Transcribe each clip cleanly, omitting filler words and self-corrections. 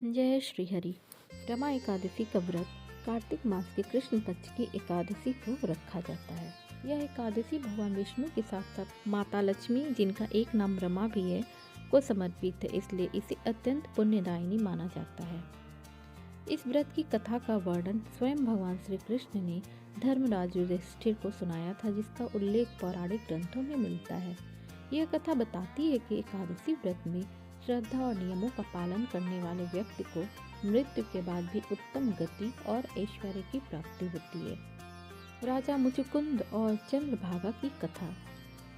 जय श्री हरि। रमा एकादशी का व्रत कार्तिक मास के कृष्ण पक्ष की एकादशी को रखा जाता है। यह एकादशी भगवान विष्णु के साथ साथ माता लक्ष्मी, जिनका एक नाम रमा भी है, को समर्पित है, इसलिए इसे अत्यंत पुण्यदायिनी माना जाता है। इस व्रत की कथा का वर्णन स्वयं भगवान श्री कृष्ण ने धर्मराज युधिष्ठिर को सुनाया था, जिसका उल्लेख पौराणिक ग्रंथों में मिलता है। यह कथा बताती है कि एकादशी व्रत में श्रद्धा और नियमों का पालन करने वाले व्यक्ति को मृत्यु के बाद भी उत्तम गति और ऐश्वर्य की प्राप्ति होती है। राजा मुचुकुंद और चंद्रभागा की कथा।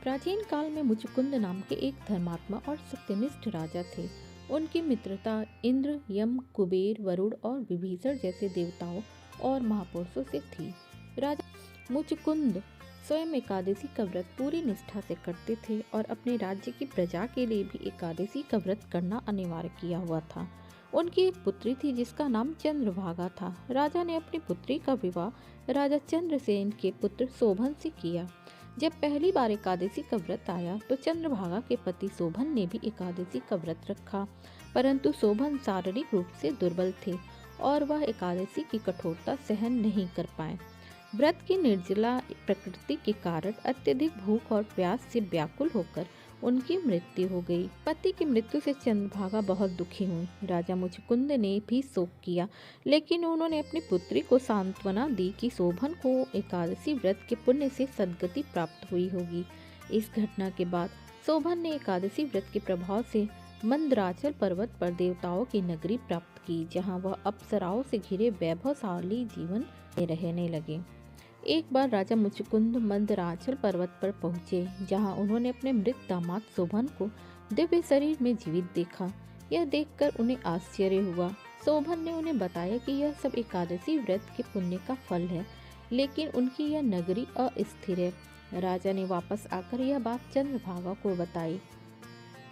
प्राचीन काल में मुचुकुंद नाम के एक धर्मात्मा और सत्यनिष्ठ राजा थे। उनकी मित्रता इंद्र, यम, कुबेर, वरुण और विभीषण जैसे देवताओं और महापुरुषों से थी। राजा मुचुकुंद स्वयं एकादशी का व्रत पूरी निष्ठा से करते थे और अपने राज्य की प्रजा के लिए भी एकादशी का व्रत करना अनिवार्य किया हुआ था। उनकी एक पुत्री थी जिसका नाम चंद्रभागा था। राजा ने अपनी पुत्री का विवाह राजा चंद्रसेन के पुत्र शोभन से किया। जब पहली बार एकादशी का व्रत आया तो चंद्रभागा के पति शोभन ने भी एकादशी का व्रत रखा, परंतु शोभन शारीरिक रूप से दुर्बल थे और वह एकादशी की कठोरता सहन नहीं कर पाए। व्रत की निर्जला प्रकृति के कारण अत्यधिक भूख और प्यास से व्याकुल होकर उनकी मृत्यु हो गई। पति की मृत्यु से चंद्रभागा बहुत दुखी हुई। राजा मुचुकुंद ने भी शोक किया, लेकिन उन्होंने अपनी पुत्री को सांत्वना दी कि शोभन को एकादशी व्रत के पुण्य से सद्गति प्राप्त हुई होगी। इस घटना के बाद शोभन ने एकादशी व्रत के प्रभाव से मंदराचल पर्वत पर देवताओं की नगरी प्राप्त की, जहाँ वह अप्सराओं से घिरे वैभवशाली जीवन में रहने लगे। एक बार राजा मुचुकुंद मंदराचल पर्वत पर पहुँचे, जहाँ उन्होंने अपने मृत दामाद शोभन को दिव्य शरीर में जीवित देखा। यह देखकर उन्हें आश्चर्य हुआ। शोभन ने उन्हें बताया कि यह सब एकादशी व्रत के पुण्य का फल है, लेकिन उनकी यह नगरी अस्थिर है। राजा ने वापस आकर यह बात चंद्रभागा को बताई।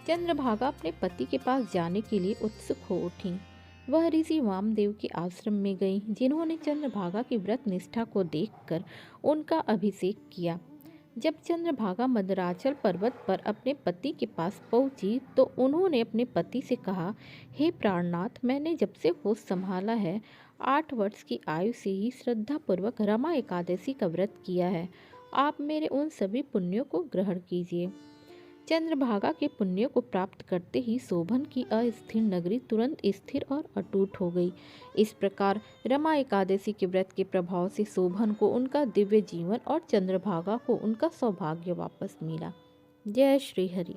चंद्रभागा अपने पति के पास जाने के लिए उत्सुक हो उठी। वह ऋषि वामदेव के आश्रम में गई, जिन्होंने चंद्रभागा की व्रत निष्ठा को देखकर उनका अभिषेक किया। जब चंद्रभागा मंदराचल पर्वत पर अपने पति के पास पहुंची तो उन्होंने अपने पति से कहा, हे प्राणनाथ, मैंने जब से होश संभाला है 8 वर्ष की आयु से ही श्रद्धापूर्वक रमा एकादशी का व्रत किया है। आप मेरे उन सभी पुण्यों को ग्रहण कीजिए। चंद्रभागा के पुण्य को प्राप्त करते ही शोभन की अस्थिर नगरी तुरंत स्थिर और अटूट हो गई। इस प्रकार रमा एकादशी के व्रत के प्रभाव से शोभन को उनका दिव्य जीवन और चंद्रभागा को उनका सौभाग्य वापस मिला। जय श्री हरि।